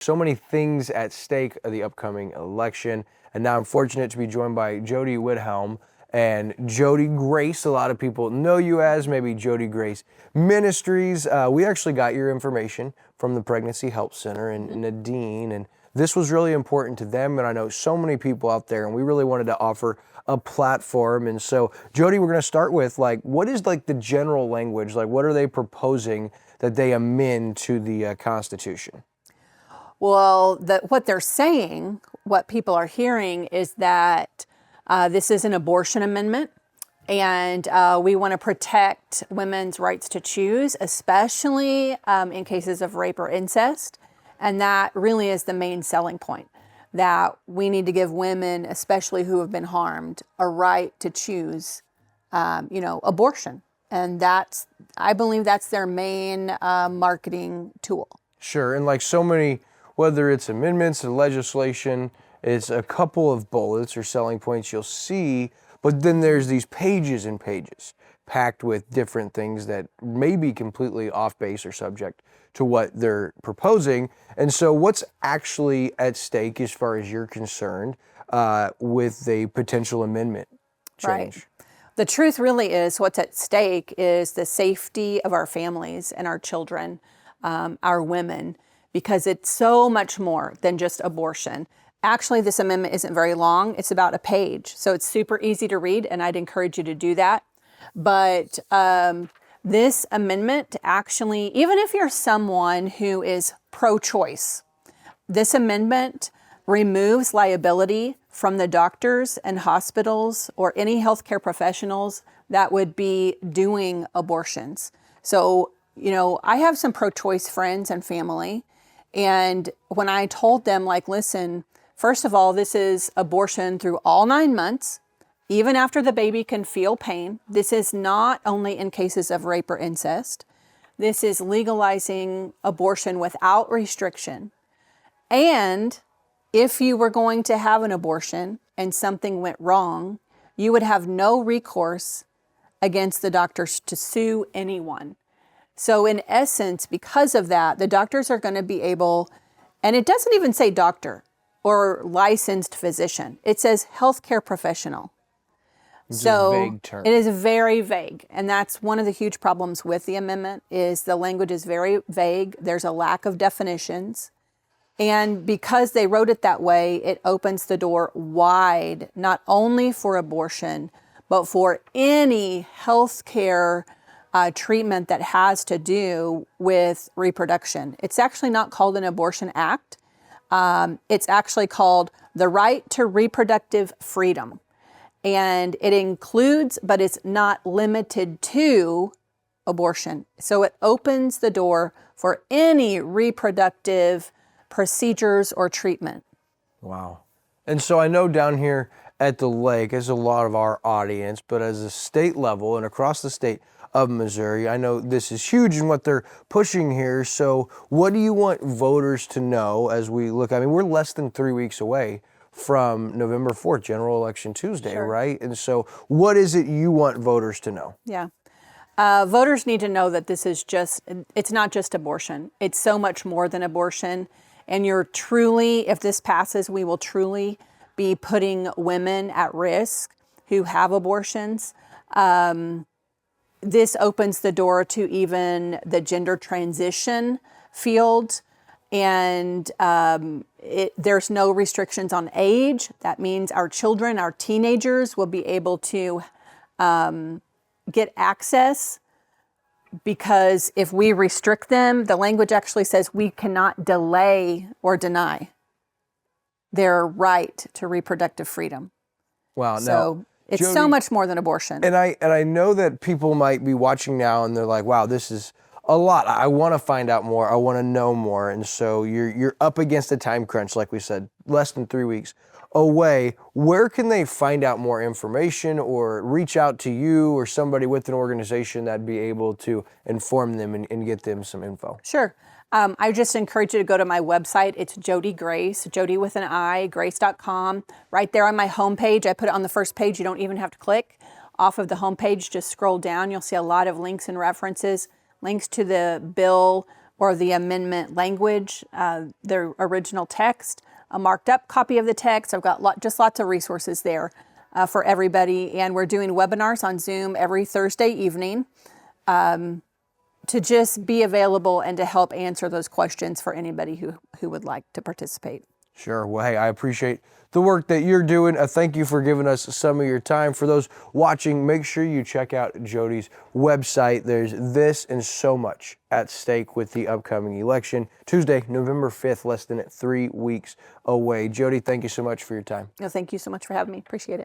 So many things at stake of the upcoming election. And now I'm fortunate to be joined by Jodi Widhalm and Jodi Grace. A lot of people know you as maybe Jodi Grace Ministries. We actually got your information from the Pregnancy Help Center and Nadine, and this was really important to them. And I know so many people out there, and we really wanted to offer a platform. And so, Jodi, we're going to start with what is the general language? What are they proposing that they amend to the Constitution? Well, what they're saying, what people are hearing is that this is an abortion amendment, and we want to protect women's rights to choose, especially in cases of rape or incest. And that really is the main selling point, that we need to give women, especially who have been harmed, a right to choose, abortion. And I believe that's their main marketing tool. Sure, and so many, whether it's amendments or legislation, it's a couple of bullets or selling points you'll see, but then there's these pages and pages packed with different things that may be completely off base or subject to what they're proposing. And so what's actually at stake as far as you're concerned with a potential amendment change? Right. The truth really is what's at stake is the safety of our families and our children, our women, because it's so much more than just abortion. Actually, this amendment isn't very long. It's about a page. So it's super easy to read, and I'd encourage you to do that. But this amendment actually, even if you're someone who is pro-choice, this amendment removes liability from the doctors and hospitals or any healthcare professionals that would be doing abortions. So, I have some pro-choice friends and family. And when I told them, listen, first of all, this is abortion through all 9 months, even after the baby can feel pain. This is not only in cases of rape or incest. This is legalizing abortion without restriction. And if you were going to have an abortion and something went wrong, you would have no recourse against the doctors to sue anyone. So in essence, because of that, the doctors are going to be able, and it doesn't even say doctor or licensed physician. It says healthcare professional. So a vague term. It is very vague. And that's one of the huge problems with the amendment is the language is very vague. There's a lack of definitions. And because they wrote it that way, it opens the door wide, not only for abortion, but for any healthcare treatment that has to do with reproduction. It's actually not called an abortion act. It's actually called the Right to Reproductive Freedom. And it includes, but it's not limited to, abortion. So it opens the door for any reproductive procedures or treatment. Wow. And so I know down here at the lake, as a lot of our audience, but as a state level and across the state of Missouri, I know this is huge in what they're pushing here. So what do you want voters to know as we look? I mean, we're less than 3 weeks away from November 4th, General Election Tuesday, Sure. right? And so what is it you want voters to know? Yeah. Voters need to know that it's not just abortion. It's so much more than abortion. And if this passes, we will truly be putting women at risk who have abortions. This opens the door to even the gender transition field. And there's no restrictions on age. That means our children, our teenagers will be able to get access, because if we restrict them, the language actually says we cannot delay or deny their right to reproductive freedom. Wow. So it's Jodi, so much more than abortion. And I know that people might be watching now and they're like, wow, this is a lot. I want to find out more. I want to know more. And so you're up against a time crunch, like we said, less than 3 weeks away. Where can they find out more information or reach out to you or somebody with an organization that'd be able to inform them and get them some info? Sure. I just encourage you to go to my website. It's Jodi Grace, Jodi with an I, grace.com. Right there on my homepage. I put it on the first page. You don't even have to click. Off of the homepage, just scroll down. You'll see a lot of links and references, links to the bill or the amendment language, their original text, a marked up copy of the text. I've got just lots of resources there for everybody. And we're doing webinars on Zoom every Thursday evening to just be available and to help answer those questions for anybody who would like to participate. Sure. Well, hey, I appreciate the work that you're doing. Thank you for giving us some of your time. For those watching, make sure you check out Jodi's website. There's this and so much at stake with the upcoming election. Tuesday, November 5th, less than 3 weeks away. Jodi, thank you so much for your time. No, thank you so much for having me. Appreciate it.